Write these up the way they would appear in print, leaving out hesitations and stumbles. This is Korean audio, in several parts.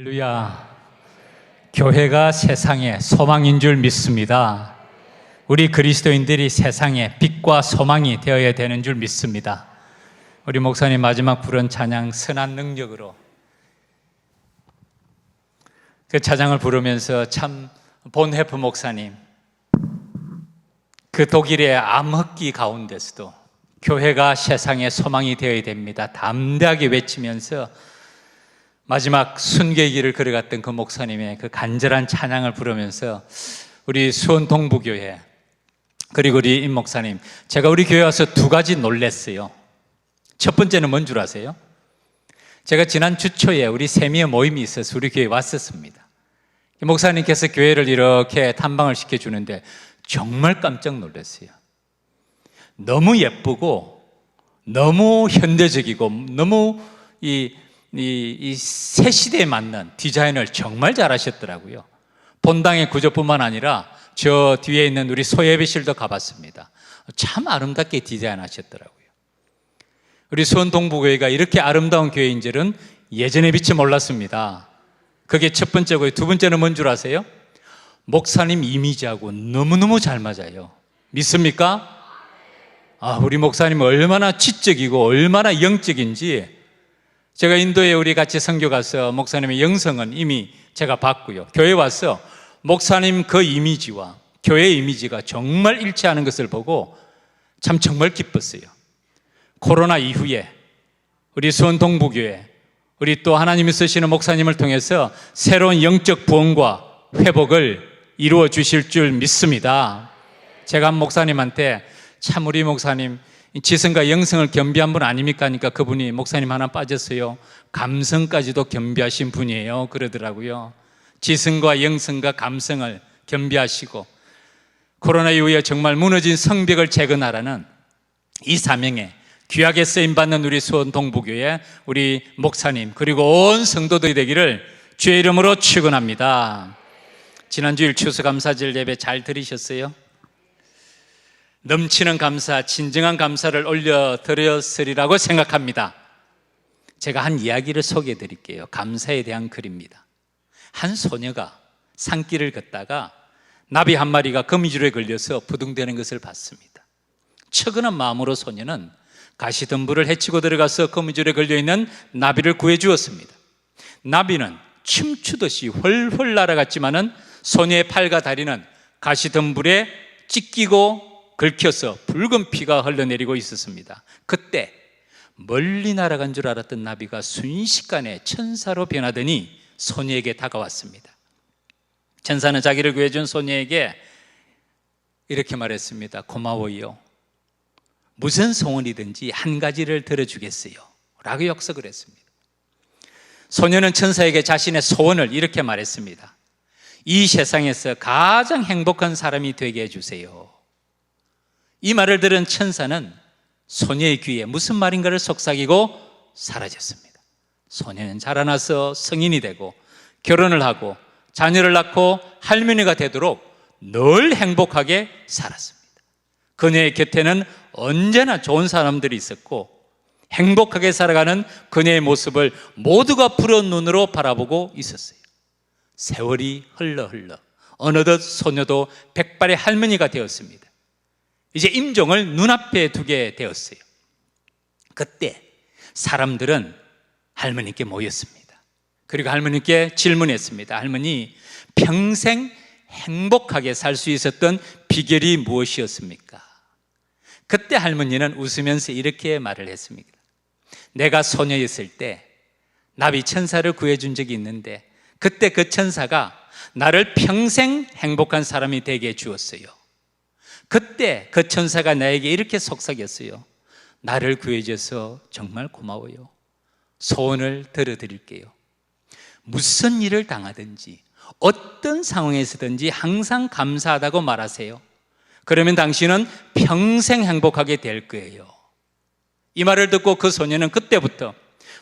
할렐루야. 교회가 세상의 소망인 줄 믿습니다. 우리 그리스도인들이 세상의 빛과 소망이 되어야 되는 줄 믿습니다. 우리 목사님 마지막 부른 찬양 선한 능력으로, 그 찬양을 부르면서 참 본헤프 목사님, 그 독일의 암흑기 가운데서도 교회가 세상의 소망이 되어야 됩니다 담대하게 외치면서 마지막 순교의 길을 걸어갔던 그 목사님의 그 간절한 찬양을 부르면서 우리 수원 동부교회, 그리고 우리 임 목사님, 제가 우리 교회 와서 두 가지 놀랐어요. 첫 번째는 뭔 줄 아세요? 제가 지난 주 초에 우리 세미의 모임이 있어서 우리 교회에 왔었습니다. 목사님께서 교회를 이렇게 탐방을 시켜주는데 정말 깜짝 놀랐어요. 너무 예쁘고 너무 현대적이고 너무 이 새 시대에 맞는 디자인을 정말 잘하셨더라고요. 본당의 구조뿐만 아니라 저 뒤에 있는 우리 소예배실도 가봤습니다. 참 아름답게 디자인하셨더라고요. 우리 수원 동부교회가 이렇게 아름다운 교회인 줄은 예전에 미처 몰랐습니다. 그게 첫 번째고요. 두 번째는 뭔 줄 아세요? 목사님 이미지하고 너무너무 잘 맞아요. 믿습니까? 우리 목사님 얼마나 지적이고 얼마나 영적인지, 제가 인도에 우리 같이 선교 가서 목사님의 영성은 이미 제가 봤고요. 교회 와서 목사님 그 이미지와 교회의 이미지가 정말 일치하는 것을 보고 참 정말 기뻤어요. 코로나 이후에 우리 수원 동부교회, 우리 또 하나님이 쓰시는 목사님을 통해서 새로운 영적 부흥과 회복을 이루어 주실 줄 믿습니다. 제가 한 목사님한테 참 우리 목사님 지성과 영성을 겸비한 분 아닙니까? 하니까 그분이 목사님 하나 빠졌어요. 감성까지도 겸비하신 분이에요. 그러더라고요. 지성과 영성과 감성을 겸비하시고 코로나 이후에 정말 무너진 성벽을 재건하라는 이 사명에 귀하게 쓰임받는 우리 수원 동부교회 우리 목사님 그리고 온 성도들이 되기를 주의 이름으로 축원합니다. 지난주일 추수감사절 예배 잘 들으셨어요? 넘치는 감사, 진정한 감사를 올려드렸으리라고 생각합니다. 제가 한 이야기를 소개해 드릴게요. 감사에 대한 글입니다. 한 소녀가 산길을 걷다가 나비 한 마리가 거미줄에 걸려서 부둥대는 것을 봤습니다. 측은한 마음으로 소녀는 가시덤불을 헤치고 들어가서 거미줄에 걸려있는 나비를 구해주었습니다. 나비는 춤추듯이 훨훨 날아갔지만은 소녀의 팔과 다리는 가시덤불에 찢기고 긁혀서 붉은 피가 흘러내리고 있었습니다. 그때 멀리 날아간 줄 알았던 나비가 순식간에 천사로 변하더니 소녀에게 다가왔습니다. 천사는 자기를 구해준 소녀에게 이렇게 말했습니다. 고마워요. 무슨 소원이든지 한 가지를 들어주겠어요 라고 약속을 했습니다. 소녀는 천사에게 자신의 소원을 이렇게 말했습니다. 이 세상에서 가장 행복한 사람이 되게 해주세요. 이 말을 들은 천사는 소녀의 귀에 무슨 말인가를 속삭이고 사라졌습니다. 소녀는 자라나서 성인이 되고 결혼을 하고 자녀를 낳고 할머니가 되도록 늘 행복하게 살았습니다. 그녀의 곁에는 언제나 좋은 사람들이 있었고 행복하게 살아가는 그녀의 모습을 모두가 푸른 눈으로 바라보고 있었어요. 세월이 흘러 어느덧 소녀도 백발의 할머니가 되었습니다. 이제 임종을 눈앞에 두게 되었어요. 그때 사람들은 할머니께 모였습니다. 그리고 할머니께 질문했습니다. 할머니, 평생 행복하게 살 수 있었던 비결이 무엇이었습니까? 그때 할머니는 웃으면서 이렇게 말을 했습니다. 내가 소녀였을 때 나비 천사를 구해준 적이 있는데 그때 그 천사가 나를 평생 행복한 사람이 되게 해주었어요. 그때 그 천사가 나에게 이렇게 속삭였어요. 나를 구해줘서 정말 고마워요. 소원을 들어드릴게요. 무슨 일을 당하든지 어떤 상황에서든지 항상 감사하다고 말하세요. 그러면 당신은 평생 행복하게 될 거예요. 이 말을 듣고 그 소녀는 그때부터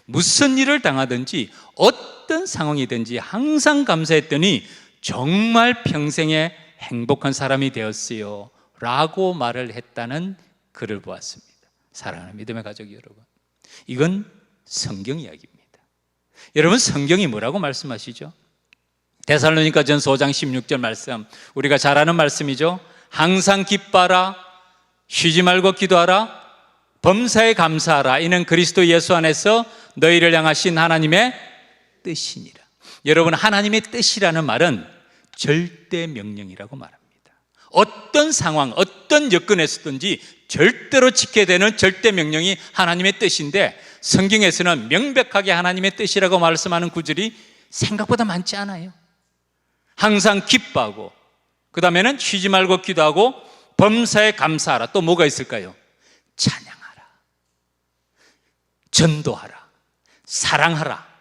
무슨 일을 당하든지 어떤 상황이든지 항상 감사했더니 정말 평생에 행복한 사람이 되었어요 라고 말을 했다는 글을 보았습니다. 사랑하는 믿음의 가족 여러분, 이건 성경 이야기입니다. 여러분, 성경이 뭐라고 말씀하시죠? 데살로니가전서 5장 16절 말씀, 우리가 잘 아는 말씀이죠. 항상 기뻐하라, 쉬지 말고 기도하라, 범사에 감사하라. 이는 그리스도 예수 안에서 너희를 향하신 하나님의 뜻이니라. 여러분, 하나님의 뜻이라는 말은 절대 명령이라고 말합니다. 어떤 상황, 어떤 여건에서든지 절대로 지켜야 되는 절대 명령이 하나님의 뜻인데, 성경에서는 명백하게 하나님의 뜻이라고 말씀하는 구절이 생각보다 많지 않아요. 항상 기뻐하고, 그 다음에는 쉬지 말고 기도하고, 범사에 감사하라. 또 뭐가 있을까요? 찬양하라, 전도하라, 사랑하라.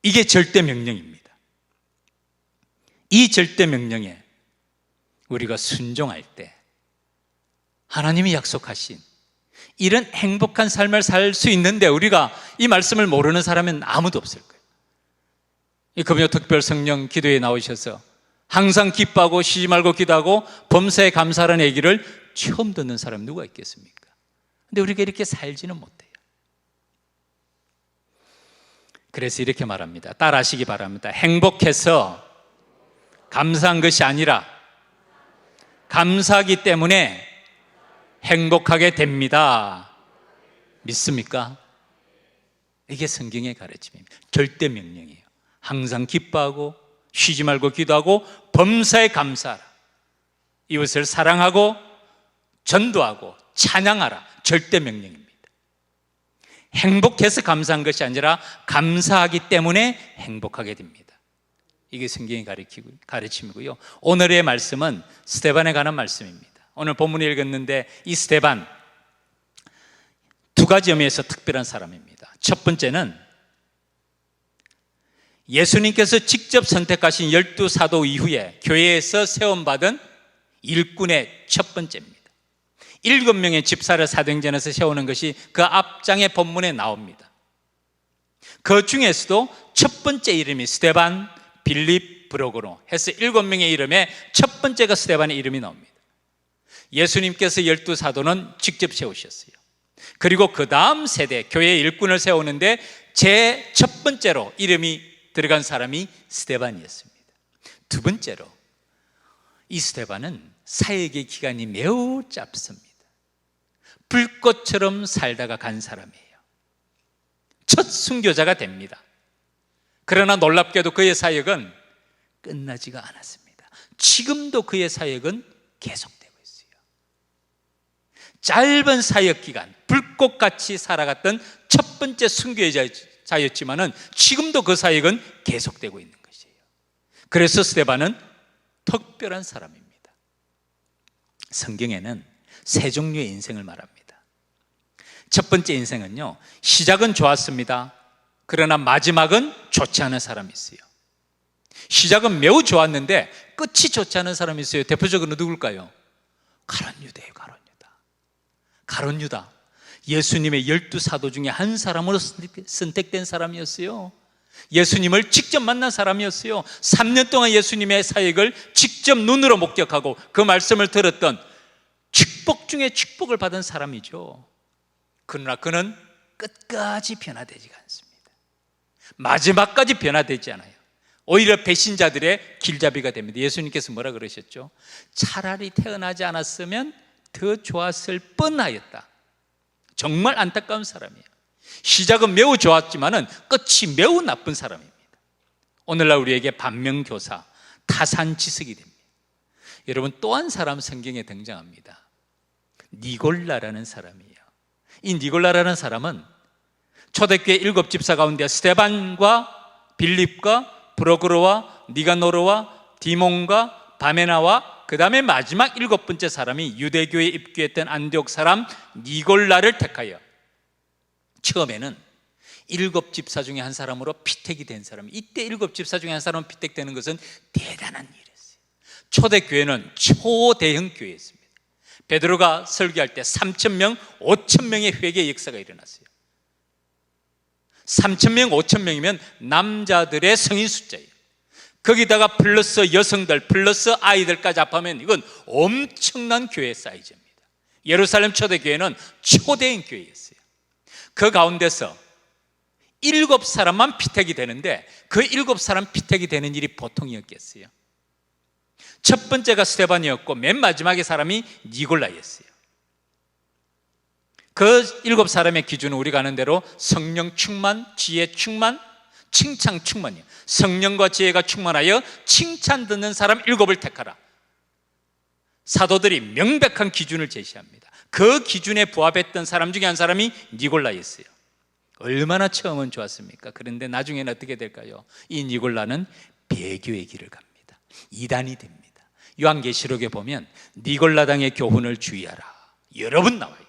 이게 절대 명령입니다. 이 절대 명령에 우리가 순종할 때 하나님이 약속하신 이런 행복한 삶을 살 수 있는데, 우리가 이 말씀을 모르는 사람은 아무도 없을 거예요. 이 금요 특별 성령 기도에 나오셔서 항상 기뻐하고 쉬지 말고 기도하고 범사에 감사하라는 얘기를 처음 듣는 사람 누가 있겠습니까? 근데 우리가 이렇게 살지는 못해요. 그래서 이렇게 말합니다. 따라하시기 바랍니다. 행복해서 감사한 것이 아니라 감사하기 때문에 행복하게 됩니다. 믿습니까? 이게 성경의 가르침입니다. 절대 명령이에요. 항상 기뻐하고 쉬지 말고 기도하고 범사에 감사하라. 이웃을 사랑하고 전도하고 찬양하라. 절대 명령입니다. 행복해서 감사한 것이 아니라 감사하기 때문에 행복하게 됩니다. 이게 성경이 가르침이고요. 오늘의 말씀은 스데반에 관한 말씀입니다. 오늘 본문을 읽었는데 이 스데반 두 가지 의미에서 특별한 사람입니다. 첫 번째는 예수님께서 직접 선택하신 12사도 이후에 교회에서 세움받은 일꾼의 첫 번째입니다. 7명의 집사를 사도행전에서 세우는 것이 그 앞장의 본문에 나옵니다. 그 중에서도 첫 번째 이름이 스데반, 빌립, 브로고로 해서 7명의 이름에 첫 번째가 스데반의 이름이 나옵니다. 예수님께서 12사도는 직접 세우셨어요. 그리고 그 다음 세대 교회의 일꾼을 세우는데 제 첫 번째로 이름이 들어간 사람이 스데반이었습니다. 두 번째로 이 스데반은 사역의 기간이 매우 짧습니다. 불꽃처럼 살다가 간 사람이에요. 첫 순교자가 됩니다. 그러나 놀랍게도 그의 사역은 끝나지가 않았습니다. 지금도 그의 사역은 계속되고 있어요. 짧은 사역 기간, 불꽃같이 살아갔던 첫 번째 순교자였지만은 지금도 그 사역은 계속되고 있는 것이에요. 그래서 스데반은 특별한 사람입니다. 성경에는 세 종류의 인생을 말합니다. 첫 번째 인생은요, 시작은 좋았습니다. 그러나 마지막은 좋지 않은 사람이 있어요. 시작은 매우 좋았는데 끝이 좋지 않은 사람이 있어요. 대표적으로 누굴까요? 가룟 유다예요. 가룟 유다, 예수님의 12사도 중에 한 사람으로 선택된 사람이었어요. 예수님을 직접 만난 사람이었어요. 3년 동안 예수님의 사역을 직접 눈으로 목격하고 그 말씀을 들었던 축복 중에 축복을 받은 사람이죠. 그러나 그는 끝까지 변화되지가 않습니다. 마지막까지 변화되지 않아요. 오히려 배신자들의 길잡이가 됩니다. 예수님께서 뭐라 그러셨죠? 차라리 태어나지 않았으면 더 좋았을 뻔하였다. 정말 안타까운 사람이에요. 시작은 매우 좋았지만은 끝이 매우 나쁜 사람입니다. 오늘날 우리에게 반면교사, 타산지석이 됩니다. 여러분, 또 한 사람 성경에 등장합니다. 니골라라는 사람이에요. 이 니골라라는 사람은 초대교회 7집사 가운데 스데반과 빌립과 브로그로와 니가노르와 디몬과 바메나와 그 다음에 마지막 7번째 사람이 유대교에 입교했던 안디옥 사람 니골라를 택하여 처음에는 7집사 중에 한 사람으로 피택이 된 사람. 이때 7집사 중에 한 사람 피택되는 것은 대단한 일이었어요. 초대교회는 초대형 교회였습니다. 베드로가 설교할 때 3,000명, 5,000명의 회개 역사가 일어났어요. 3,000명, 5,000명이면 남자들의 성인 숫자예요. 거기다가 플러스 여성들, 플러스 아이들까지 합하면 이건 엄청난 교회 사이즈입니다. 예루살렘 초대교회는 초대형 교회였어요. 그 가운데서 일곱 사람만 피택이 되는데 그 일곱 사람 피택이 되는 일이 보통이었겠어요? 첫 번째가 스데반이었고 맨 마지막의 사람이 니골라였어요. 그 일곱 사람의 기준은 우리가 아는 대로 성령 충만, 지혜 충만, 칭찬 충만이에요. 성령과 지혜가 충만하여 칭찬 듣는 사람 일곱을 택하라. 사도들이 명백한 기준을 제시합니다. 그 기준에 부합했던 사람 중에 한 사람이 니골라였어요. 얼마나 처음은 좋았습니까? 그런데 나중에는 어떻게 될까요? 이 니골라는 배교의 길을 갑니다. 이단이 됩니다. 요한계시록에 보면 니골라당의 교훈을 주의하라 여러 번 나와요.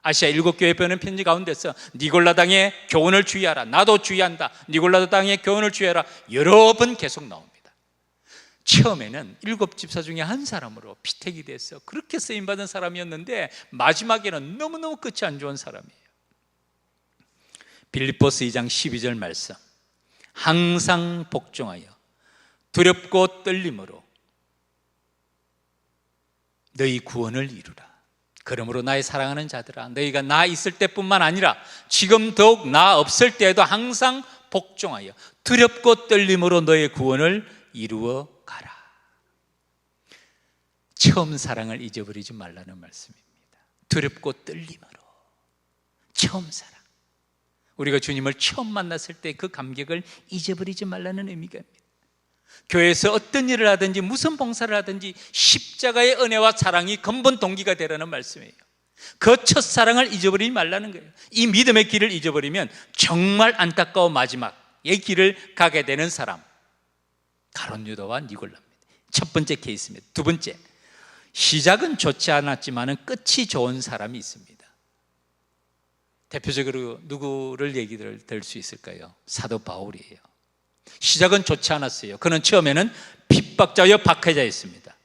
아시아 일곱 교회 보내는 편지 가운데서 니골라당의 교훈을 주의하라, 나도 주의한다, 니골라당의 교훈을 주의하라 여러 번 계속 나옵니다. 처음에는 일곱 집사 중에 한 사람으로 피택이 돼서 그렇게 쓰임받은 사람이었는데 마지막에는 너무너무 끝이 안 좋은 사람이에요. 빌립보서 2장 12절 말씀, 항상 복종하여 두렵고 떨림으로 너희 구원을 이루라. 그러므로 나의 사랑하는 자들아, 너희가 나 있을 때뿐만 아니라 지금 더욱 나 없을 때에도 항상 복종하여 두렵고 떨림으로 너의 구원을 이루어 가라. 처음 사랑을 잊어버리지 말라는 말씀입니다. 두렵고 떨림으로 처음 사랑, 우리가 주님을 처음 만났을 때 그 감격을 잊어버리지 말라는 의미가 있습니다. 교회에서 어떤 일을 하든지 무슨 봉사를 하든지 십자가의 은혜와 사랑이 근본 동기가 되라는 말씀이에요. 그 첫사랑을 잊어버리지 말라는 거예요. 이 믿음의 길을 잊어버리면 정말 안타까운 마지막의 길을 가게 되는 사람, 가룟 유다와 니골라입니다. 첫 번째 케이스입니다. 두 번째, 시작은 좋지 않았지만 끝이 좋은 사람이 있습니다. 대표적으로 누구를 얘기를 들 수 있을까요? 사도 바울이에요. 시작은 좋지 않았어요. 그는 처음에는 핍박자여 박해자였습니다.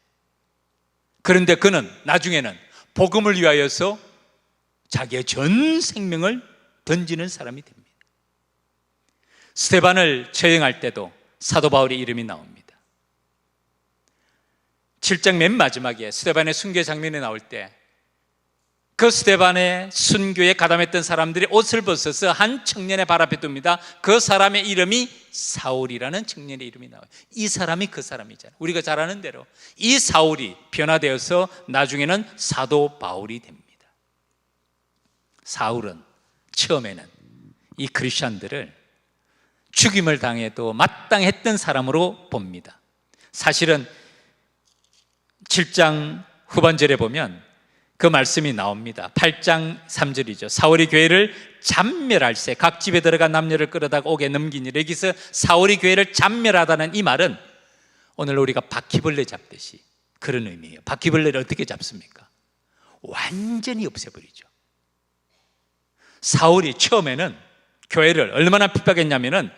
그런데 그는 나중에는 복음을 위하여서 자기의 전 생명을 던지는 사람이 됩니다. 스데반을 처형할 때도 사도 바울의 이름이 나옵니다. 7장 맨 마지막에 스데반의 순교 장면이 나올 때 그 스데반의 순교에 가담했던 사람들이 옷을 벗어서 한 청년의 발 앞에 둡니다. 그 사람의 이름이 사울이라는 청년의 이름이 나와요. 이 사람이 그 사람이잖아요. 우리가 잘 아는 대로 이 사울이 변화되어서 나중에는 사도 바울이 됩니다. 사울은 처음에는 이 크리스천들을 죽임을 당해도 마땅했던 사람으로 봅니다. 사실은 7장 후반절에 보면 그 말씀이 나옵니다. 8장 3절이죠. 사울이 교회를 잔멸할세, 각 집에 들어가 남녀를 끌어다가 옥에 넘기니라. 여기서 사울이 교회를 잔멸하다는 이 말은 오늘 우리가 바퀴벌레 잡듯이 그런 의미예요. 바퀴벌레를 어떻게 잡습니까? 완전히 없애버리죠. 사울이 처음에는 교회를 얼마나 핍박했냐면은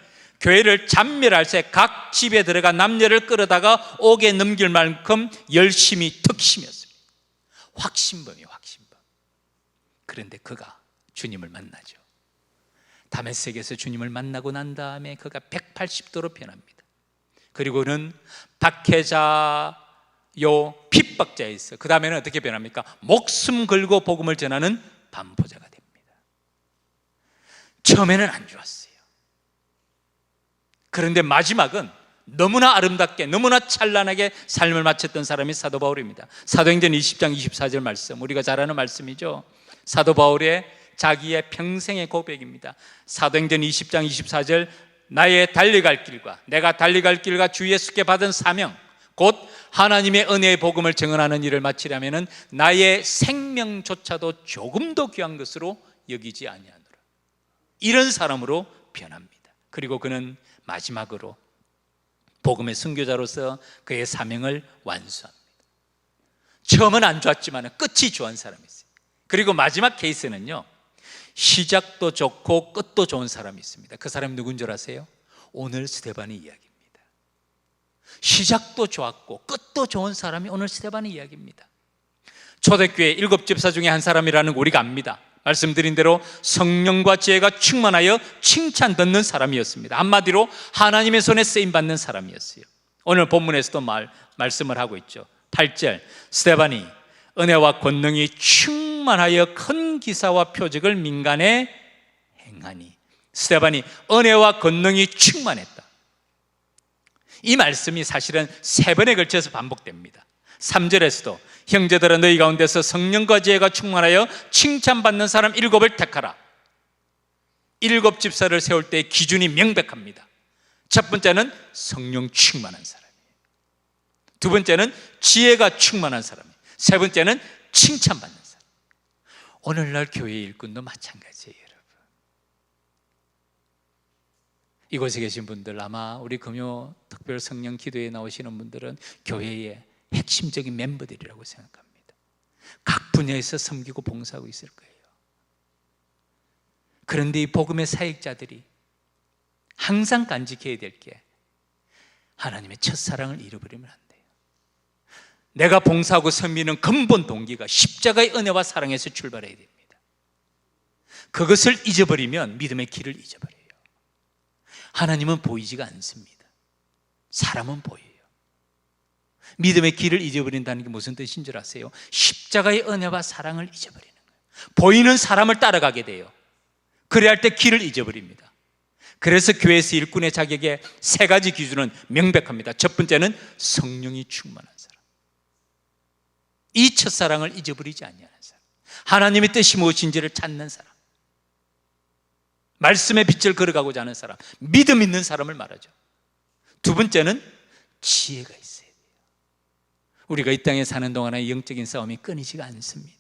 교회를 잔멸할세, 각 집에 들어가 남녀를 끌어다가 옥에 넘길 만큼 열심히 특심이었습니다. 확신범이에요, 확신범. 그런데 그가 주님을 만나죠. 다메섹에서 주님을 만나고 난 다음에 그가 180도로 변합니다. 그리고는 박해자요 핍박자였어요. 그 다음에는 어떻게 변합니까? 목숨 걸고 복음을 전하는 반포자가 됩니다. 처음에는 안 좋았어요. 그런데 마지막은 너무나 아름답게, 너무나 찬란하게 삶을 마쳤던 사람이 사도 바울입니다. 사도행전 20장 24절 말씀, 우리가 잘 아는 말씀이죠. 사도 바울의 자기의 평생의 고백입니다. 사도행전 20장 24절, 나의 달려갈 길과 내가 달려갈 길과 주 예수께 받은 사명, 곧 하나님의 은혜의 복음을 증언하는 일을 마치려면 나의 생명조차도 조금도 귀한 것으로 여기지 아니하노라. 이런 사람으로 변합니다. 그리고 그는 마지막으로 복음의 선교자로서 그의 사명을 완수합니다. 처음은 안 좋았지만 끝이 좋은 사람이 있어요. 그리고 마지막 케이스는요, 시작도 좋고 끝도 좋은 사람이 있습니다. 그 사람이 누군 줄 아세요? 오늘 스데반의 이야기입니다. 시작도 좋았고 끝도 좋은 사람이 오늘 스데반의 이야기입니다. 초대교회 일곱 집사 중에 한 사람이라는 거 우리가 압니다. 말씀드린 대로 성령과 지혜가 충만하여 칭찬 듣는 사람이었습니다. 한마디로 하나님의 손에 쓰임받는 사람이었어요. 오늘 본문에서도 말씀을 하고 있죠. 8절, 스데반이 은혜와 권능이 충만하여 큰 기사와 표적을 민간에 행하니. 스데반이 은혜와 권능이 충만했다. 이 말씀이 사실은 3번에 걸쳐서 반복됩니다. 3절에서도 형제들아 너희 가운데서 성령과 지혜가 충만하여 칭찬받는 사람 7을 택하라. 7 집사를 세울 때의 기준이 명백합니다. 첫 번째는 성령 충만한 사람이에요. 두 번째는 지혜가 충만한 사람이에요. 세 번째는 칭찬받는 사람. 오늘날 교회 일꾼도 마찬가지예요, 여러분. 이곳에 계신 분들, 아마 우리 금요 특별 성령 기도에 나오시는 분들은 교회의 핵심적인 멤버들이라고 생각합니다. 각 분야에서 섬기고 봉사하고 있을 거예요. 그런데 이 복음의 사역자들이 항상 간직해야 될 게 하나님의 첫사랑을 잃어버리면 안 돼요. 내가 봉사하고 섬기는 근본 동기가 십자가의 은혜와 사랑에서 출발해야 됩니다. 그것을 잊어버리면 믿음의 길을 잊어버려요. 하나님은 보이지가 않습니다. 사람은 보여요. 믿음의 길을 잊어버린다는 게 무슨 뜻인 줄 아세요? 십자가의 은혜와 사랑을 잊어버리는 거예요. 보이는 사람을 따라가게 돼요. 그래야 할 때 길을 잊어버립니다. 그래서 교회에서 일꾼의 자격에 3가지 기준은 명백합니다. 첫 번째는 성령이 충만한 사람, 이 첫사랑을 잊어버리지 아니하는 사람, 하나님의 뜻이 무엇인지를 찾는 사람, 말씀의 빛을 걸어가고자 하는 사람, 믿음 있는 사람을 말하죠. 두 번째는 지혜가 있어야 돼요. 우리가 이 땅에 사는 동안에 영적인 싸움이 끊이지가 않습니다.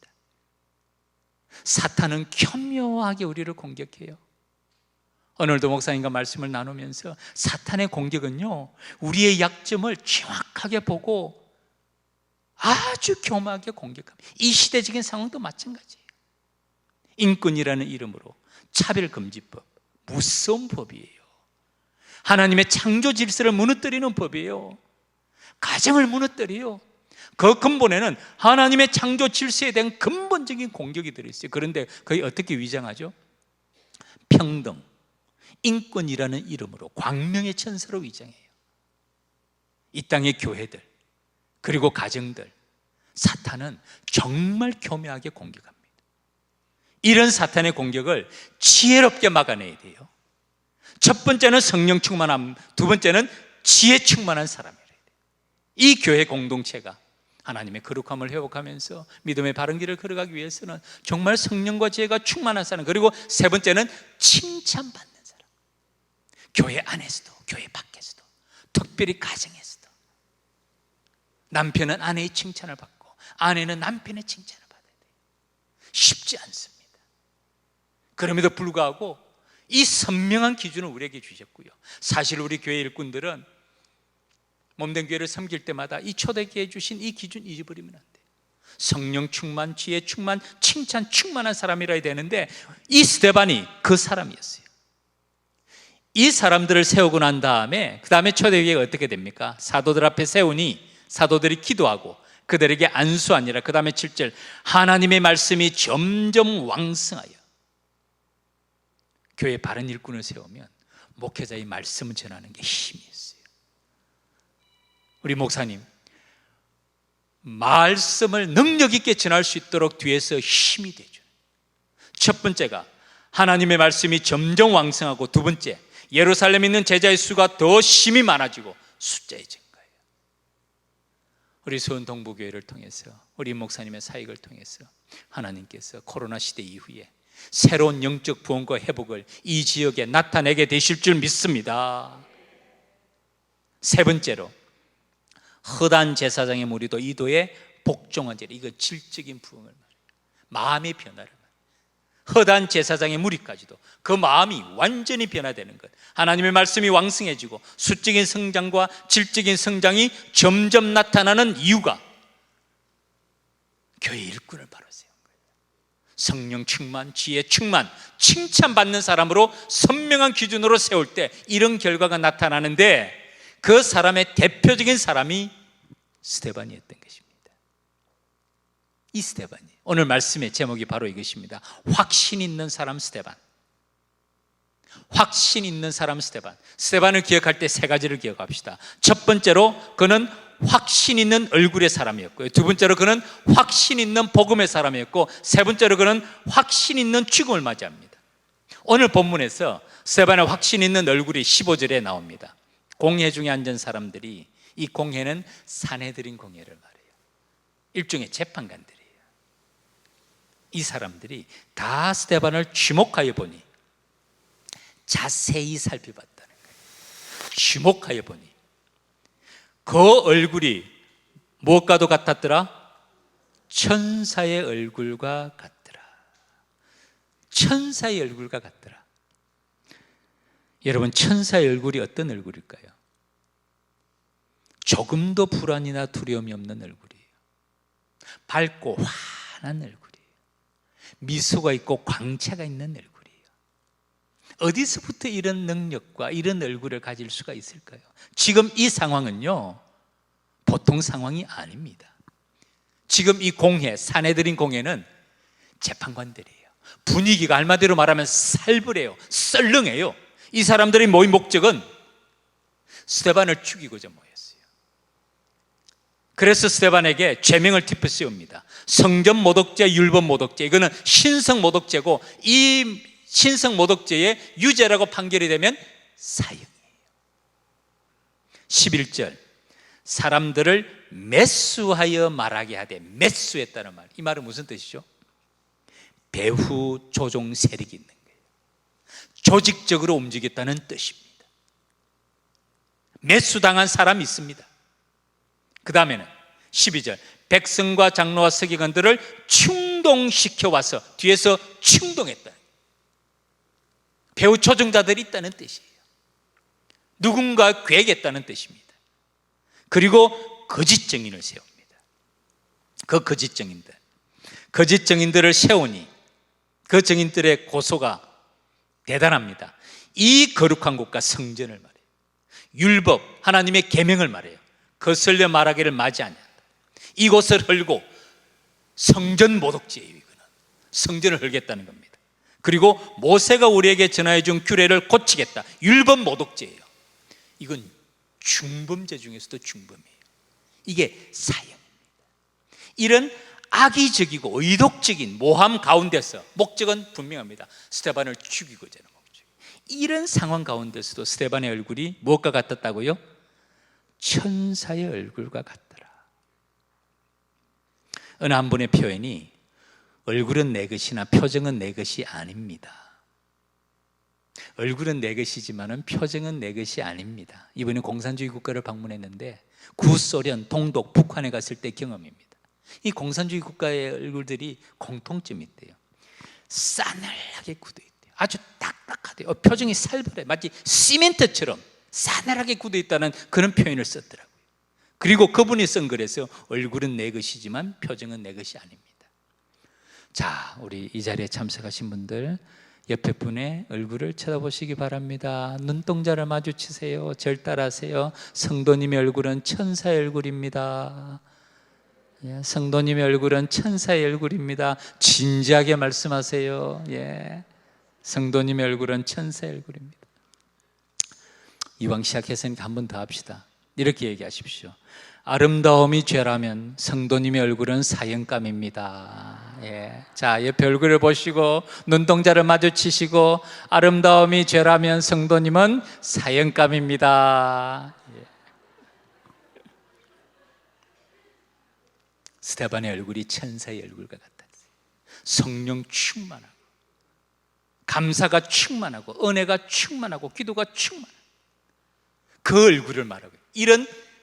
사탄은 교묘하게 우리를 공격해요. 오늘도 목사님과 말씀을 나누면서 사탄의 공격은요, 우리의 약점을 정확하게 보고 아주 교묘하게 공격합니다. 이 시대적인 상황도 마찬가지예요. 인권이라는 이름으로 차별금지법, 무서운 법이에요. 하나님의 창조 질서를 무너뜨리는 법이에요. 가정을 무너뜨려요. 그 근본에는 하나님의 창조 질서에 대한 근본적인 공격이 들어있어요. 그런데 그게 어떻게 위장하죠? 평등, 인권이라는 이름으로 광명의 천사로 위장해요. 이 땅의 교회들, 그리고 가정들, 사탄은 정말 교묘하게 공격합니다. 이런 사탄의 공격을 지혜롭게 막아내야 돼요. 첫 번째는 성령 충만함, 두 번째는 지혜 충만한 사람이래요. 이 교회 공동체가 하나님의 거룩함을 회복하면서 믿음의 바른 길을 걸어가기 위해서는 정말 성령과 지혜가 충만한 사람, 그리고 세 번째는 칭찬받는 사람. 교회 안에서도 교회 밖에서도, 특별히 가정에서도 남편은 아내의 칭찬을 받고 아내는 남편의 칭찬을 받아야 돼요. 쉽지 않습니다. 그럼에도 불구하고 이 선명한 기준을 우리에게 주셨고요, 사실 우리 교회 일꾼들은 몸된 교회를 섬길 때마다 이 초대교회에 주신 이 기준 잊어버리면 안 돼요. 성령 충만, 지혜 충만, 칭찬 충만한 사람이라야 되는데 이 스데반이 그 사람이었어요. 이 사람들을 세우고 난 다음에 그 다음에 초대교회가 어떻게 됩니까? 사도들 앞에 세우니 사도들이 기도하고 그들에게 안수하니라. 그 다음에 7절, 하나님의 말씀이 점점 왕성하여. 교회 바른 일꾼을 세우면 목회자의 말씀을 전하는 게 힘이 있어요. 우리 목사님, 말씀을 능력 있게 전할 수 있도록 뒤에서 힘이 되죠. 첫 번째가 하나님의 말씀이 점점 왕성하고, 두 번째, 예루살렘에 있는 제자의 수가 더 심히 많아지고 숫자의 증가예요. 우리 수원 동부교회를 통해서, 우리 목사님의 사역을 통해서 하나님께서 코로나 시대 이후에 새로운 영적 부흥과 회복을 이 지역에 나타내게 되실 줄 믿습니다. 세 번째로, 허단 제사장의 무리도 이도에 복종한 죄, 이거 질적인 부흥을 말해요. 마음의 변화를 말해요. 허단 제사장의 무리까지도 그 마음이 완전히 변화되는 것, 하나님의 말씀이 왕성해지고 수적인 성장과 질적인 성장이 점점 나타나는 이유가 교회 일꾼을 바로 세운 거예요. 성령 충만, 지혜 충만, 칭찬받는 사람으로 선명한 기준으로 세울 때 이런 결과가 나타나는데, 그 사람의 대표적인 사람이 스데반이었던 것입니다. 이 스데반이, 오늘 말씀의 제목이 바로 이것입니다. 확신 있는 사람 스데반. 확신 있는 사람 스데반. 스데반을 기억할 때 3가지를 기억합시다. 첫 번째로 그는 확신 있는 얼굴의 사람이었고요, 두 번째로 그는 확신 있는 복음의 사람이었고, 세 번째로 그는 확신 있는 죽음을 맞이합니다. 오늘 본문에서 스데반의 확신 있는 얼굴이 15절에 나옵니다. 공회 중에 앉은 사람들이, 이 공회는 산헤드린 공회를 말해요. 일종의 재판관들이에요. 이 사람들이 다 스데반을 주목하여 보니, 자세히 살펴봤다는 거예요. 주목하여 보니 그 얼굴이 무엇과도 같았더라? 천사의 얼굴과 같더라. 천사의 얼굴과 같더라. 여러분, 천사의 얼굴이 어떤 얼굴일까요? 조금도 불안이나 두려움이 없는 얼굴이에요. 밝고 환한 얼굴이에요. 미소가 있고 광채가 있는 얼굴이에요. 어디서부터 이런 능력과 이런 얼굴을 가질 수가 있을까요? 지금 이 상황은요, 보통 상황이 아닙니다. 지금 이 공회, 산헤드린 공회는 재판관들이에요. 분위기가 알마대로 말하면 살벌해요. 썰렁해요. 이 사람들의 모임 목적은 스데반을 죽이고자 모였어요. 그래서 스데반에게 죄명을 짚어씌웁니다. 성전 모독죄, 율법 모독죄, 이거는 신성 모독죄고, 이 신성 모독죄의 유죄라고 판결이 되면 사형이에요. 11절, 사람들을 매수하여 말하게 하되, 매수했다는 말, 이 말은 무슨 뜻이죠? 배후 조종 세력이 있는 거예요. 조직적으로 움직였다는 뜻입니다. 매수당한 사람이 있습니다. 그 다음에는 12절, 백성과 장로와 서기관들을 충동시켜 와서 뒤에서 충동했다. 배후 조종자들이 있다는 뜻이에요. 누군가 계획했다는 뜻입니다. 그리고 거짓 증인을 세웁니다. 그 거짓 증인들을 세우니 그 증인들의 고소가 대단합니다. 이 거룩한 곳과 성전을 말해요. 율법, 하나님의 계명을 말해요. 거슬려 말하기를 마지 아니한다. 이곳을 헐고, 성전 모독죄예요. 이거는 성전을 헐겠다는 겁니다. 그리고 모세가 우리에게 전하여 준 규례를 고치겠다. 율법 모독죄예요. 이건 중범죄 중에서도 중범이에요. 이게 사형입니다. 이런 악의적이고 의독적인 모함 가운데서 목적은 분명합니다. 스데반을 죽이고자 하는 목적. 이런 상황 가운데서도 스데반의 얼굴이 무엇과 같았다고요? 천사의 얼굴과 같더라. 어느 한 분의 표현이, 얼굴은 내 것이나 표정은 내 것이 아닙니다. 얼굴은 내 것이지만 표정은 내 것이 아닙니다. 이번에 공산주의 국가를 방문했는데 구소련, 동독, 북한에 갔을 때 경험입니다. 이 공산주의 국가의 얼굴들이 공통점이 있대요. 싸늘하게 굳어있대요. 아주 딱딱하대요. 표정이 살벌해. 마치 시멘트처럼 싸늘하게 굳어있다는 그런 표현을 썼더라고요. 그리고 그분이 쓴 글에서 얼굴은 내 것이지만 표정은 내 것이 아닙니다. 자, 우리 이 자리에 참석하신 분들, 옆에 분의 얼굴을 쳐다보시기 바랍니다. 눈동자를 마주치세요. 절 따라하세요. 성도님의 얼굴은 천사의 얼굴입니다. 예, 성도님의 얼굴은 천사의 얼굴입니다. 진지하게 말씀하세요. 예, 성도님의 얼굴은 천사의 얼굴입니다. 이왕 시작했으니까 한 번 더 합시다. 이렇게 얘기하십시오. 아름다움이 죄라면 성도님의 얼굴은 사형감입니다. 예. 자, 옆에 얼굴을 보시고 눈동자를 마주치시고, 아름다움이 죄라면 성도님은 사형감입니다. 예. 스데반의 얼굴이 천사의 얼굴과 같았어요. 성령 충만하고, 감사가 충만하고, 은혜가 충만하고, 기도가 충만하고, 그 얼굴을 말하고,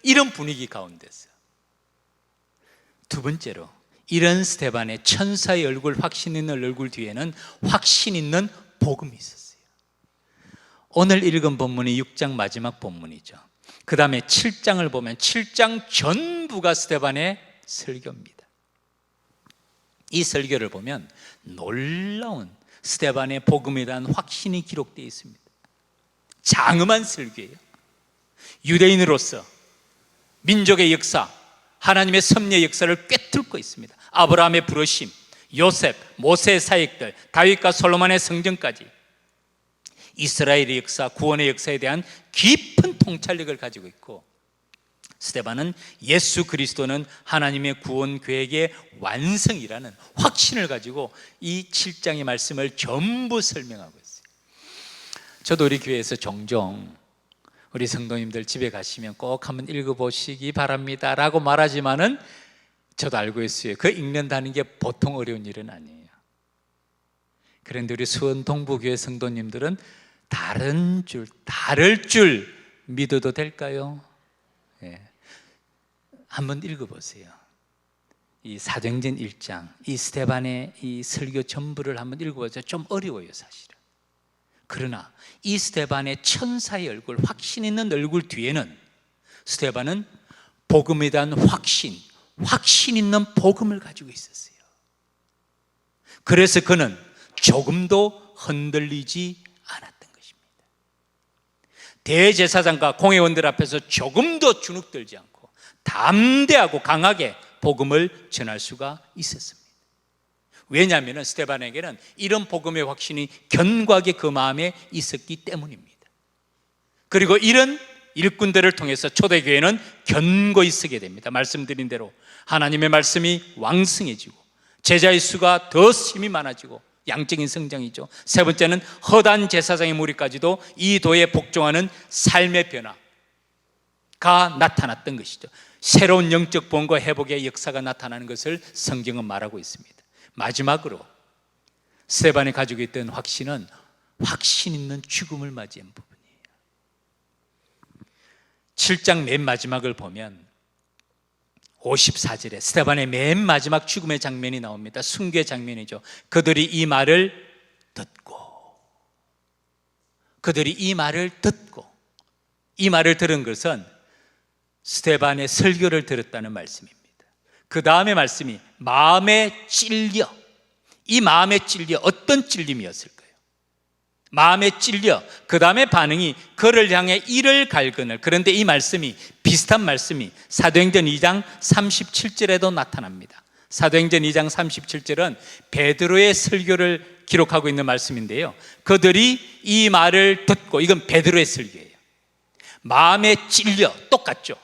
이런 분위기 가운데서 두 번째로, 이런 스데반의 천사의 얼굴, 확신 있는 얼굴 뒤에는 확신 있는 복음이 있었어요. 오늘 읽은 본문이 6장 마지막 본문이죠. 그 다음에 7장을 보면 7장 전부가 스데반의 설교입니다. 이 설교를 보면 놀라운 스데반의 복음에 대한 확신이 기록되어 있습니다. 장엄한 설교예요. 유대인으로서 민족의 역사, 하나님의 섭리의 역사를 꿰뚫고 있습니다. 아브라함의 부르심, 요셉, 모세의 사역들, 다윗과 솔로몬의 성전까지 이스라엘의 역사, 구원의 역사에 대한 깊은 통찰력을 가지고 있고, 스데반은 예수 그리스도는 하나님의 구원 계획의 완성이라는 확신을 가지고 이 7장의 말씀을 전부 설명하고 있어요. 저도 우리 교회에서 종종 우리 성도님들 집에 가시면 꼭 한번 읽어보시기 바랍니다 라고 말하지만은 저도 알고 있어요. 그 읽는다는 게 보통 어려운 일은 아니에요. 그런데 우리 수원 동부교회 성도님들은 다를 줄 믿어도 될까요? 예. 한번 읽어보세요. 이 사도행전 1장, 이 스데반의 이 설교 전부를 한번 읽어보세요. 좀 어려워요, 사실은. 그러나 이 스데반의 천사의 얼굴, 확신 있는 얼굴 뒤에는 스데반은 복음에 대한 확신 있는 복음을 가지고 있었어요. 그래서 그는 조금도 흔들리지 않았던 것입니다. 대제사장과 공회원들 앞에서 조금도 주눅들지 않고 담대하고 강하게 복음을 전할 수가 있었습니다. 왜냐하면 스데반에게는 이런 복음의 확신이 견고하게 그 마음에 있었기 때문입니다. 그리고 이런 일꾼들을 통해서 초대교회는 견고히 서게 됩니다. 말씀드린 대로 하나님의 말씀이 왕성해지고 제자의 수가 더 심히 많아지고 양적인 성장이죠. 세 번째는 허다한 제사장의 무리까지도 이 도에 복종하는 삶의 변화가 나타났던 것이죠. 새로운 영적 본과 회복의 역사가 나타나는 것을 성경은 말하고 있습니다. 마지막으로 스데반이 가지고 있던 확신은 확신 있는 죽음을 맞이한 부분이에요. 7장 맨 마지막을 보면 54절에 스데반의 맨 마지막 죽음의 장면이 나옵니다. 순교의 장면이죠. 그들이 이 말을 듣고 이 말을 들은 것은 스데반의 설교를 들었다는 말씀입니다. 그 다음에 말씀이 마음에 찔려. 이 마음에 찔려 어떤 찔림이었을까요? 마음에 찔려 그 다음에 반응이 그를 향해 이를 갈그늘. 그런데 이 말씀이 비슷한 말씀이 사도행전 2장 37절에도 나타납니다. 사도행전 2장 37절은 베드로의 설교를 기록하고 있는 말씀인데요, 그들이 이 말을 듣고, 이건 베드로의 설교예요. 마음에 찔려, 똑같죠.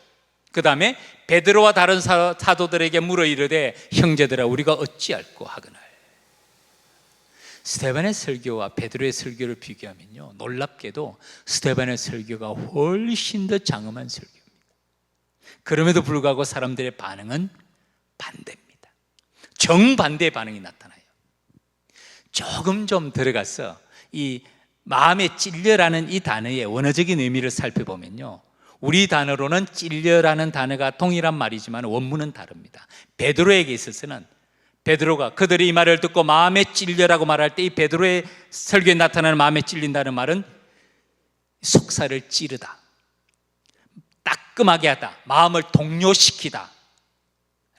그 다음에 베드로와 다른 사도들에게 물어 이르되 형제들아 우리가 어찌할꼬 하거늘. 스데반의 설교와 베드로의 설교를 비교하면요, 놀랍게도 스데반의 설교가 훨씬 더 장엄한 설교입니다. 그럼에도 불구하고 사람들의 반응은 반대입니다. 정반대의 반응이 나타나요. 조금 좀 들어가서 이 마음에 찔려라는 이 단어의 원어적인 의미를 살펴보면요, 우리 단어로는 찔려라는 단어가 동일한 말이지만 원문은 다릅니다. 베드로에게 있어서는 베드로가 그들이 이 말을 듣고 마음에 찔려라고 말할 때 이 베드로의 설교에 나타나는 마음에 찔린다는 말은 속살을 찌르다, 따끔하게 하다, 마음을 동요시키다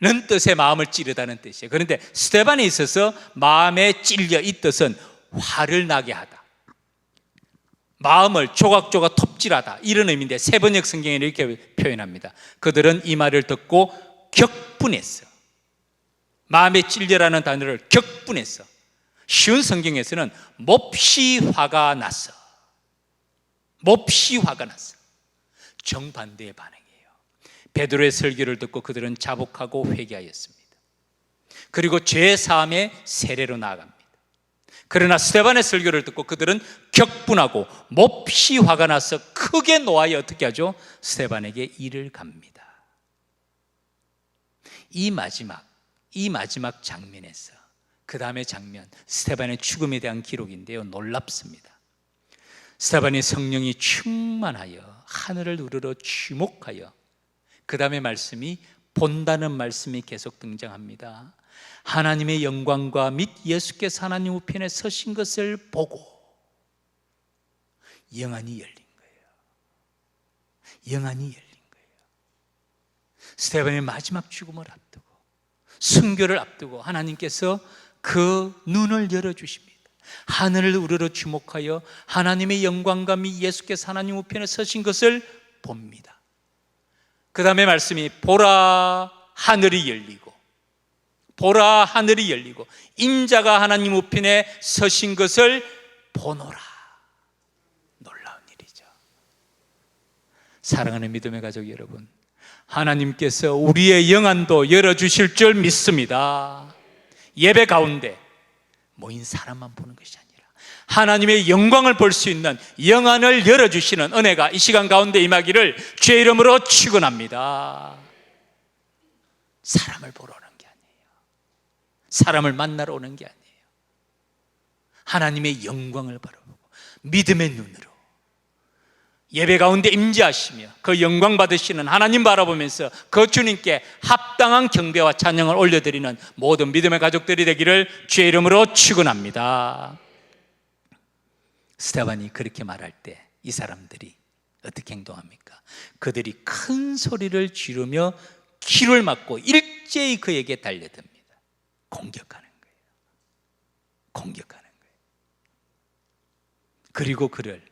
는 뜻의 마음을 찌르다는 뜻이에요. 그런데 스데반에 있어서 마음에 찔려 이 뜻은 화를 나게 하다, 마음을 조각조각 톱질하다 이런 의미인데 세번역 성경에 이렇게 표현합니다. 그들은 이 말을 듣고 격분했어. 마음에 찔려라는 단어를 격분했어. 쉬운 성경에서는 몹시 화가 났어. 몹시 화가 났어. 정반대의 반응이에요. 베드로의 설교를 듣고 그들은 자복하고 회개하였습니다. 그리고 죄 사함의 세례로 나아갑니다. 그러나 스데반의 설교를 듣고 그들은 격분하고 몹시 화가 나서 크게 노하여 어떻게 하죠? 스데반에게 이를 갑니다. 이 마지막 장면에서 그 다음의 장면, 스데반의 죽음에 대한 기록인데요, 놀랍습니다. 스데반이 성령이 충만하여 하늘을 우러러 주목하여, 그 다음에 말씀이 본다는 말씀이 계속 등장합니다. 하나님의 영광과 및 예수께서 하나님 우편에 서신 것을 보고 영안이 열린 거예요. 영안이 열린 거예요. 스데반의 마지막 죽음을 앞두고, 순교를 앞두고 하나님께서 그 눈을 열어주십니다. 하늘을 우러러 주목하여 하나님의 영광과 및 예수께서 하나님 우편에 서신 것을 봅니다. 그 다음에 말씀이 보라 하늘이 열리고, 보라 하늘이 열리고 인자가 하나님 우편에 서신 것을 보노라. 놀라운 일이죠. 사랑하는 믿음의 가족 여러분, 하나님께서 우리의 영안도 열어주실 줄 믿습니다. 예배 가운데 모인 사람만 보는 것이 아니라 하나님의 영광을 볼 수 있는 영안을 열어주시는 은혜가 이 시간 가운데 임하기를 주의 이름으로 축원합니다. 사람을 보러 오는 게 아니에요. 사람을 만나러 오는 게 아니에요. 하나님의 영광을 바라보고 믿음의 눈으로 예배 가운데 임재하시며 그 영광 받으시는 하나님 바라보면서 그 주님께 합당한 경배와 찬양을 올려드리는 모든 믿음의 가족들이 되기를 주의 이름으로 축원합니다. 스데반이 그렇게 말할 때 이 사람들이 어떻게 행동합니까? 그들이 큰 소리를 지르며 기를 막고 일제히 그에게 달려듭니다. 공격하는 거예요. 공격하는 거예요. 그리고 그를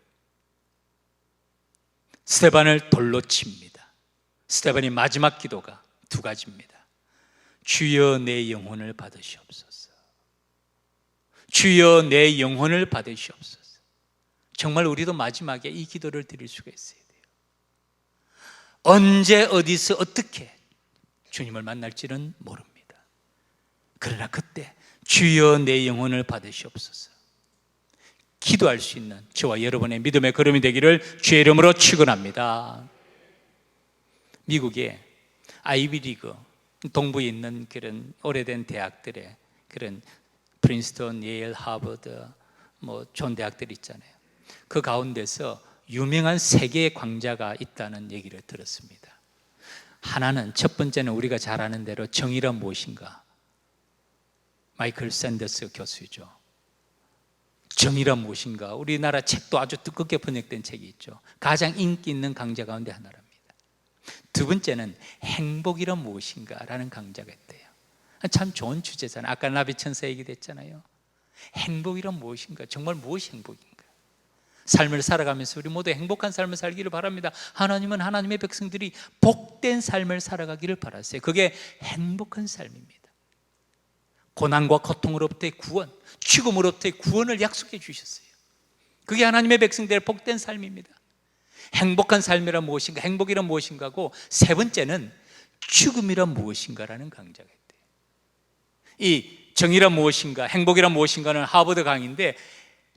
스데반을 돌로 칩니다. 스데반이 마지막 기도가 두 가지입니다. 주여 내 영혼을 받으시옵소서. 주여 내 영혼을 받으시옵소서. 정말 우리도 마지막에 이 기도를 드릴 수가 있어야 돼요. 언제 어디서 어떻게 주님을 만날지는 모릅니다. 그러나 그때 주여 내 영혼을 받으시옵소서 기도할 수 있는 저와 여러분의 믿음의 걸음이 되기를 주의 이름으로 축원합니다. 미국의 아이비리그 동부에 있는 그런 오래된 대학들의 그런 프린스턴, 예일, 하버드 좋은 대학들이 있잖아요. 그 가운데서 유명한 세 개의 강자가 있다는 얘기를 들었습니다. 하나는 첫 번째는 우리가 잘 아는 대로 정의란 무엇인가, 마이클 샌더스 교수죠. 정의란 무엇인가, 우리나라 책도 아주 두껍게 번역된 책이 있죠. 가장 인기 있는 강좌 가운데 하나랍니다. 두 번째는 행복이란 무엇인가 라는 강좌가 있대요. 참 좋은 주제잖아요. 아까 나비천사 얘기됐잖아요. 행복이란 무엇인가, 정말 무엇이 행복인가. 삶을 살아가면서 우리 모두 행복한 삶을 살기를 바랍니다. 하나님은 하나님의 백성들이 복된 삶을 살아가기를 바라세요. 그게 행복한 삶입니다. 고난과 고통으로부터의 구원, 죽음으로부터의 구원을 약속해 주셨어요. 그게 하나님의 백성들의 복된 삶입니다. 행복한 삶이란 무엇인가, 행복이란 무엇인가고, 세 번째는 죽음이란 무엇인가라는 강좌가 있대요. 이 정의란 무엇인가, 행복이란 무엇인가는 하버드 강의인데,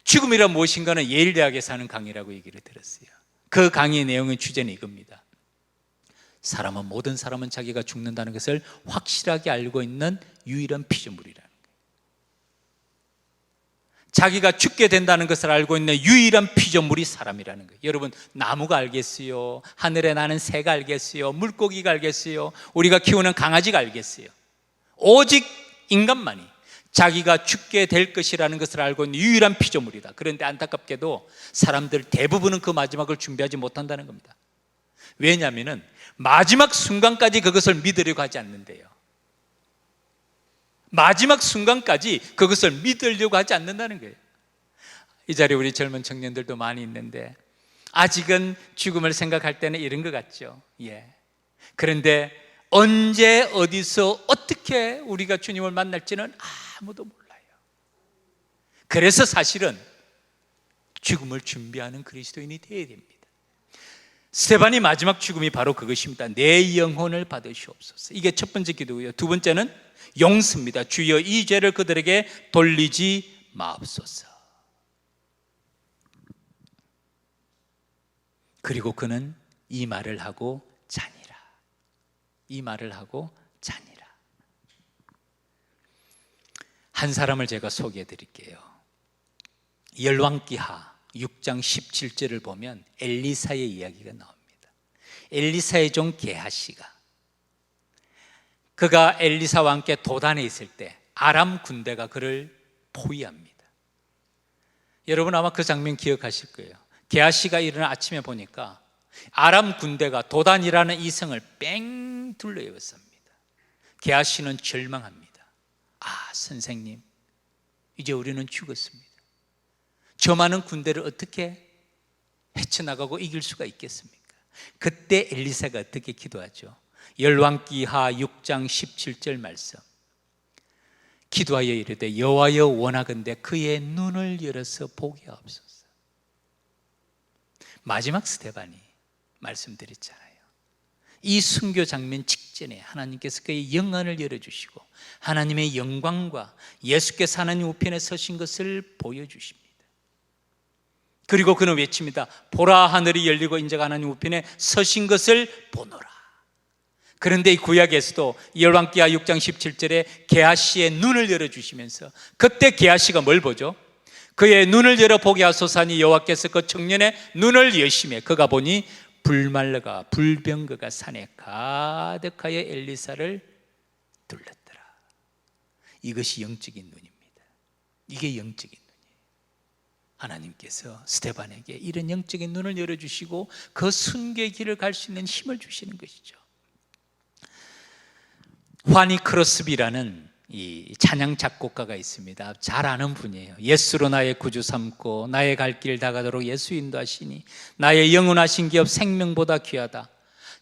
죽음이란 무엇인가는 예일대학에서 하는 강의라고 얘기를 들었어요. 그 강의의 내용의 주제는 이겁니다. 모든 사람은 자기가 죽는다는 것을 확실하게 알고 있는 유일한 피조물이라는 거예요. 자기가 죽게 된다는 것을 알고 있는 유일한 피조물이 사람이라는 거예요. 여러분, 나무가 알겠어요? 하늘에 나는 새가 알겠어요? 물고기가 알겠어요? 우리가 키우는 강아지가 알겠어요? 오직 인간만이 자기가 죽게 될 것이라는 것을 알고 있는 유일한 피조물이다. 그런데 안타깝게도 사람들 대부분은 그 마지막을 준비하지 못한다는 겁니다. 왜냐하면 마지막 순간까지 그것을 믿으려고 하지 않는데요. 마지막 순간까지 그것을 믿으려고 하지 않는다는 거예요. 이 자리에 우리 젊은 청년들도 많이 있는데 아직은 죽음을 생각할 때는 이런 것 같죠. 그런데 언제 어디서 어떻게 우리가 주님을 만날지는 아무도 몰라요. 그래서 사실은 죽음을 준비하는 그리스도인이 되어야 됩니다. 스데반이 마지막 죽음이 바로 그것입니다. 내 영혼을 받으시옵소서. 이게 첫 번째 기도고요. 두 번째는 용서입니다. 주여 이 죄를 그들에게 돌리지 마옵소서. 그리고 그는 이 말을 하고 자니라. 이 말을 하고 자니라. 한 사람을 제가 소개해 드릴게요. 열왕기하 6장 17절을 보면 엘리사의 이야기가 나옵니다. 엘리사의 종 게하시가, 그가 엘리사와 함께 도단에 있을 때 아람 군대가 그를 포위합니다. 여러분 아마 그 장면 기억하실 거예요. 게하시가 일어나 아침에 보니까 아람 군대가 도단이라는 이 성을 뺑 둘러였습니다. 게하시는 절망합니다. 선생님, 이제 우리는 죽었습니다. 저 많은 군대를 어떻게 헤쳐나가고 이길 수가 있겠습니까? 그때 엘리사가 어떻게 기도하죠? 열왕기하 6장 17절 말씀, 기도하여 이르되 여호와여 원하건대 그의 눈을 열어서 보게 하옵소서. 마지막 스데반이 말씀드렸잖아요. 이 순교 장면 직전에 하나님께서 그의 영안을 열어주시고 하나님의 영광과 예수께서 하나님 우편에 서신 것을 보여주십니다. 그리고 그는 외칩니다. 보라, 하늘이 열리고 인자가 하나님 우편에 서신 것을 보노라. 그런데 이 구약에서도 열왕기하 6장 17절에 게하시의 눈을 열어주시면서, 그때 게하시가 뭘 보죠? 그의 눈을 열어 보게 하소서니 여호와께서 그 청년의 눈을 여심해 그가 보니 불말라가 불병거가 산에 가득하여 엘리사를 둘렀더라. 이것이 영적인 눈입니다. 이게 영적인 눈이에요. 하나님께서 스데반에게 이런 영적인 눈을 열어주시고 그 순교의 길을 갈 수 있는 힘을 주시는 것이죠. 화니 크로스비라는 이 찬양 작곡가가 있습니다. 잘 아는 분이에요. 예수로 나의 구주 삼고 나의 갈 길 다가도록 예수 인도하시니 나의 영원하신 기업 생명보다 귀하다.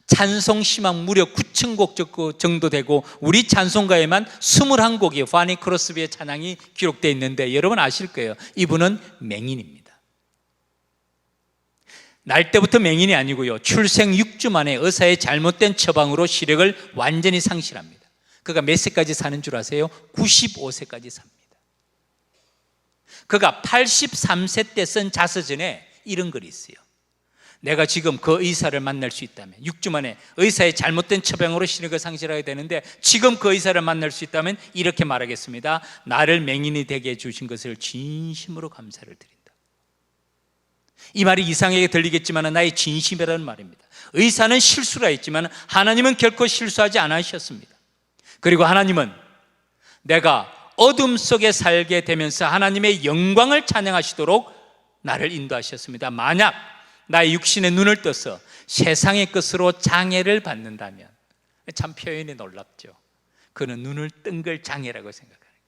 찬송 시막 무려 9,000곡 정도 되고 우리 찬송가에만 21곡이 화니 크로스비의 찬양이 기록되어 있는데, 여러분 아실 거예요. 이분은 맹인입니다. 날 때부터 맹인이 아니고요, 출생 6주 만에 의사의 잘못된 처방으로 시력을 완전히 상실합니다. 그가 몇 세까지 사는 줄 아세요? 95세까지 삽니다. 그가 83세 때 쓴 자서전에 이런 글이 있어요. 내가 지금 그 의사를 만날 수 있다면, 6주 만에 의사의 잘못된 처방으로 시력을 상실하게 되는데 지금 그 의사를 만날 수 있다면 이렇게 말하겠습니다. 나를 맹인이 되게 해주신 것을 진심으로 감사를 드린다. 이 말이 이상하게 들리겠지만 나의 진심이라는 말입니다. 의사는 실수를 했지만 하나님은 결코 실수하지 않으셨습니다. 그리고 하나님은 내가 어둠 속에 살게 되면서 하나님의 영광을 찬양하시도록 나를 인도하셨습니다. 만약 나의 육신의 눈을 떠서 세상의 것으로 장애를 받는다면, 참 표현이 놀랍죠. 그는 눈을 뜬 걸 장애라고 생각하는 거예요.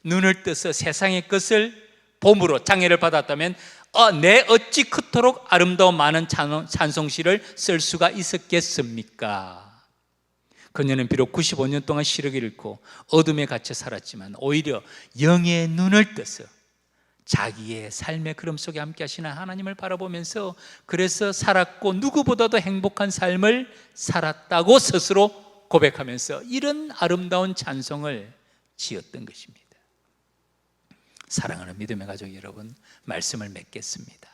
눈을 떠서 세상의 것을 봄으로 장애를 받았다면 내 어찌 그토록 아름다운 많은 찬송시를 쓸 수가 있었겠습니까? 그녀는 비록 95년 동안 시력을 잃고 어둠에 갇혀 살았지만 오히려 영의 눈을 떠서 자기의 삶의 걸음 속에 함께 하시는 하나님을 바라보면서 그래서 살았고 누구보다도 행복한 삶을 살았다고 스스로 고백하면서 이런 아름다운 찬송을 지었던 것입니다. 사랑하는 믿음의 가족 여러분, 말씀을 맺겠습니다.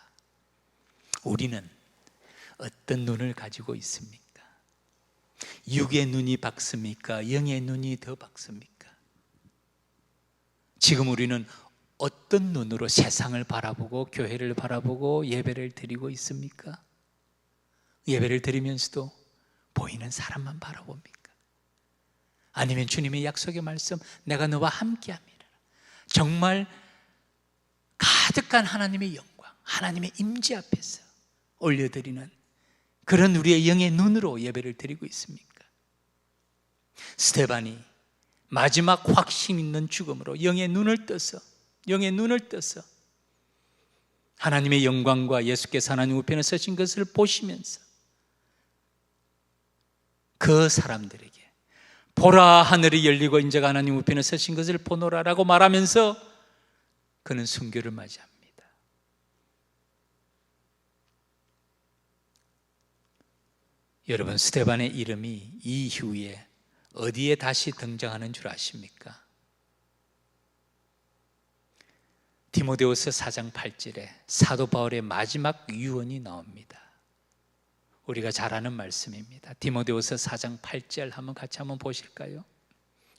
우리는 어떤 눈을 가지고 있습니까? 육의 눈이 밝습니까? 영의 눈이 더 밝습니까? 지금 우리는 어떤 눈으로 세상을 바라보고 교회를 바라보고 예배를 드리고 있습니까? 예배를 드리면서도 보이는 사람만 바라봅니까? 아니면 주님의 약속의 말씀, 내가 너와 함께함이라, 정말 가득한 하나님의 영광, 하나님의 임재 앞에서 올려드리는 그런 우리의 영의 눈으로 예배를 드리고 있습니까? 스데반이 마지막 확신 있는 죽음으로 영의 눈을 떠서 하나님의 영광과 예수께서 하나님 우편에 서신 것을 보시면서 그 사람들에게 보라, 하늘이 열리고 인자가 하나님 우편에 서신 것을 보노라라고 말하면서 그는 순교를 맞이합니다. 여러분, 스데반의 이름이 이후에 어디에 다시 등장하는 줄 아십니까? 디모데후서 4장 8절에 사도 바울의 마지막 유언이 나옵니다. 우리가 잘 아는 말씀입니다. 디모데후서 4장 8절 한번 보실까요?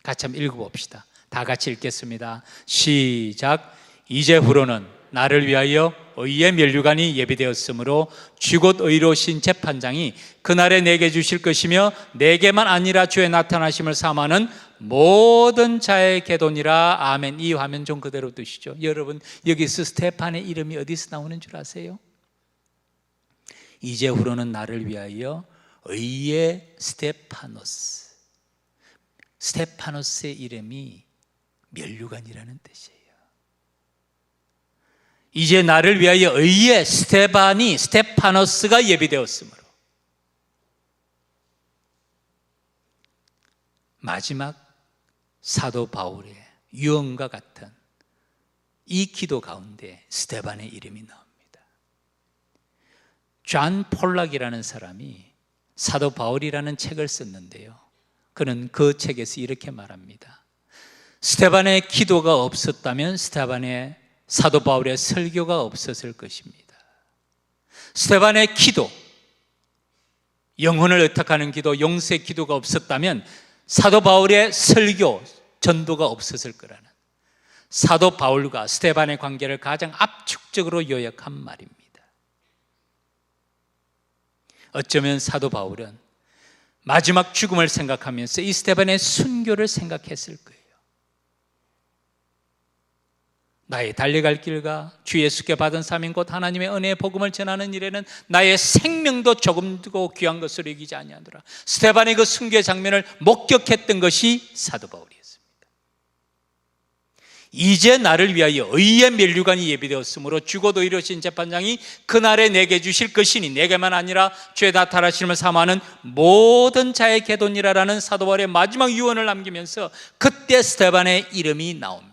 같이 한번 읽어봅시다. 다 같이 읽겠습니다. 시작. 이제후로는 나를 위하여 의의 면류관이 예비되었으므로 주곧 의로우신 재판장이 그날에 내게 주실 것이며 내게만 아니라 주의 나타나심을 사모하는 모든 자의 계돈이라. 아멘. 이 화면 좀 그대로 두시죠. 여러분, 여기서 스데반의 이름이 어디서 나오는 줄 아세요? 이제후로는 나를 위하여 의의 스테파노스. 스테파노스의 이름이 면류관이라는 뜻이에요. 이제 나를 위하여 의의 스테파노스가 예비되었으므로 마지막 사도 바울의 유언과 같은 이 기도 가운데 스데반의 이름이 나옵니다. 존 폴락이라는 사람이 사도 바울이라는 책을 썼는데요, 그는 그 책에서 이렇게 말합니다. 스데반의 기도가 없었다면 스데반의 사도 바울의 설교가 없었을 것입니다. 스데반의 기도, 영혼을 의탁하는 기도, 용서의 기도가 없었다면 사도 바울의 설교, 전도가 없었을 거라는, 사도 바울과 스데반의 관계를 가장 압축적으로 요약한 말입니다. 어쩌면 사도 바울은 마지막 죽음을 생각하면서 이 스데반의 순교를 생각했을 거예요. 나의 달려갈 길과 주 예수께 받은 사명 곧 하나님의 은혜의 복음을 전하는 일에는 나의 생명도 조금도 귀한 것으로 여기지 아니하노라. 스데반의 그 순교의 장면을 목격했던 것이 사도 바울이었습니다. 이제 나를 위하여 의의 면류관이 예비되었으므로 죽어도 이르신 재판장이 그날에 내게 주실 것이니 내게만 아니라 죄 나타나심을 사모하는 모든 자의 계돈이라라는 사도 바울의 마지막 유언을 남기면서 그때 스데반의 이름이 나옵니다.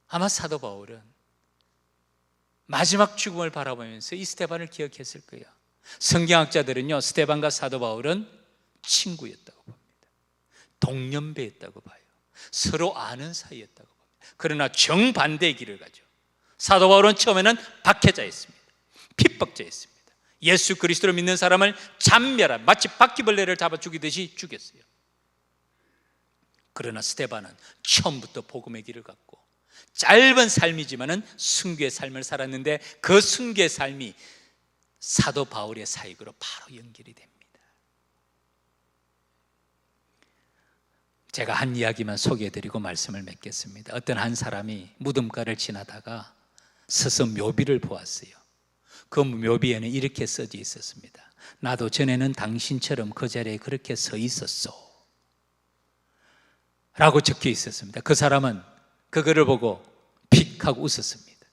아마 사도 바울은 마지막 죽음을 바라보면서 이 스데반을 기억했을 거예요. 성경학자들은요, 스데반과 사도 바울은 친구였다고 봅니다. 동년배였다고 봐요. 서로 아는 사이였다고 봅니다. 그러나 정반대의 길을 가죠. 사도 바울은 처음에는 박해자였습니다. 핍박자였습니다. 예수 그리스도를 믿는 사람을 잔멸한, 마치 바퀴벌레를 잡아 죽이듯이 죽였어요. 그러나 스데반은 처음부터 복음의 길을 갔고 짧은 삶이지만은 순교의 삶을 살았는데 그 순교의 삶이 사도 바울의 사역으로 바로 연결이 됩니다. 제가 한 이야기만 소개해드리고 말씀을 맺겠습니다. 어떤 한 사람이 무덤가를 지나다가 서서 묘비를 보았어요. 그 묘비에는 이렇게 써져 있었습니다. 나도 전에는 당신처럼 그 자리에 그렇게 서 있었소 라고 적혀 있었습니다. 그 사람은 그거를 보고 픽 하고 웃었습니다.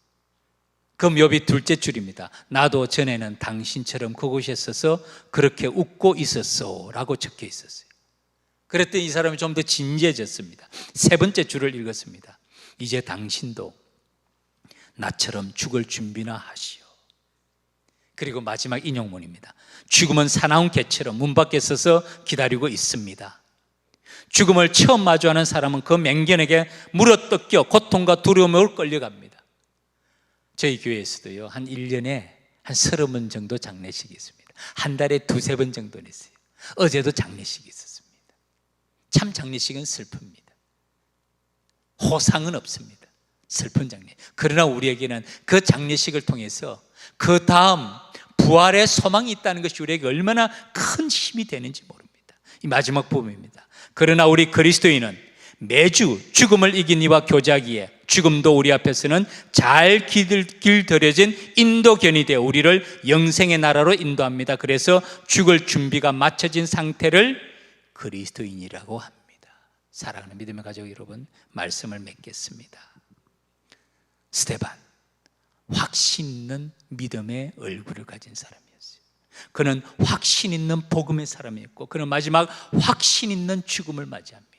그 묘비 둘째 줄입니다. 나도 전에는 당신처럼 그곳에 서서 그렇게 웃고 있었소 라고 적혀 있었어요. 그랬더니 이 사람이 좀 더 진지해졌습니다. 세 번째 줄을 읽었습니다. 이제 당신도 나처럼 죽을 준비나 하시오. 그리고 마지막 인용문입니다. 죽음은 사나운 개처럼 문 밖에 서서 기다리고 있습니다. 죽음을 처음 마주하는 사람은 그 맹견에게 물어뜯겨 고통과 두려움을 끌려갑니다. 저희 교회에서도요, 한 1년에 한 30번 정도 장례식이 있습니다. 한 달에 2-3번 정도는 있어요. 어제도 장례식이 있었습니다. 참 장례식은 슬픕니다. 호상은 없습니다. 슬픈 장례. 그러나 우리에게는 그 장례식을 통해서 그 다음 부활의 소망이 있다는 것이 우리에게 얼마나 큰 힘이 되는지 모릅니다. 이 마지막 부분입니다. 그러나 우리 그리스도인은 매주 죽음을 이긴 이와 교제하기에 죽음도 우리 앞에서는 잘 길들여진 인도견이 되어 우리를 영생의 나라로 인도합니다. 그래서 죽을 준비가 마쳐진 상태를 그리스도인이라고 합니다. 사랑하는 믿음의 가족 여러분, 말씀을 맺겠습니다. 스데반, 확신 있는 믿음의 얼굴을 가진 사람이었어요. 그는 확신 있는 복음의 사람이었고 그는 마지막 확신 있는 죽음을 맞이합니다.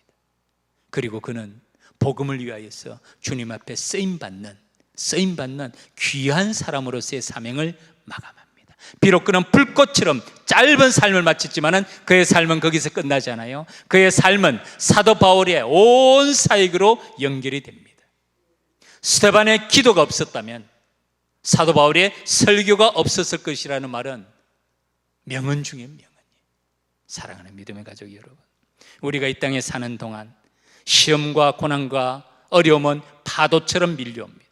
그리고 그는 복음을 위하여서 주님 앞에 쓰임받는 귀한 사람으로서의 사명을 마감합니다. 비록 그는 불꽃처럼 짧은 삶을 마쳤지만 그의 삶은 거기서 끝나지 않아요. 그의 삶은 사도 바울의 온 사역으로 연결이 됩니다. 스데반의 기도가 없었다면 사도 바울의 설교가 없었을 것이라는 말은 명언 중에 명언이에요. 사랑하는 믿음의 가족 여러분, 우리가 이 땅에 사는 동안 시험과 고난과 어려움은 파도처럼 밀려옵니다.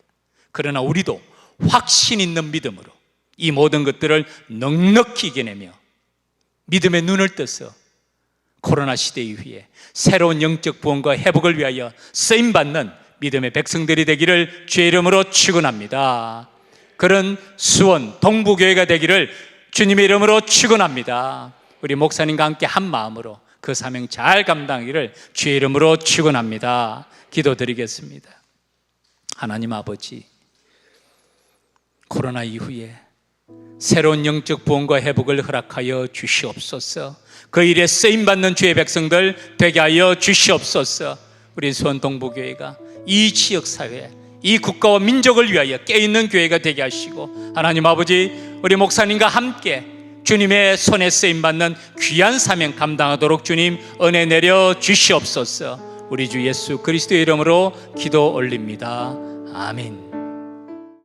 그러나 우리도 확신 있는 믿음으로 이 모든 것들을 넉넉히 이겨내며 믿음의 눈을 떠서 코로나 시대 이후에 새로운 영적 구원과 회복을 위하여 쓰임받는 믿음의 백성들이 되기를 주의 이름으로 축원합니다. 그런 수원 동부교회가 되기를 주님의 이름으로 축원합니다. 우리 목사님과 함께 한 마음으로 그 사명 잘 감당하기를 주의 이름으로 축원합니다. 기도드리겠습니다. 하나님 아버지, 코로나 이후에 새로운 영적 부흥과 회복을 허락하여 주시옵소서. 그 일에 쓰임받는 주의 백성들 되게 하여 주시옵소서. 우리 수원 동부교회가 이 지역사회, 이 국가와 민족을 위하여 깨어있는 교회가 되게 하시고, 하나님 아버지, 우리 목사님과 함께 주님의 손에 쓰임받는 귀한 사명 감당하도록 주님 은혜 내려 주시옵소서. 우리 주 예수 그리스도의 이름으로 기도 올립니다. 아멘.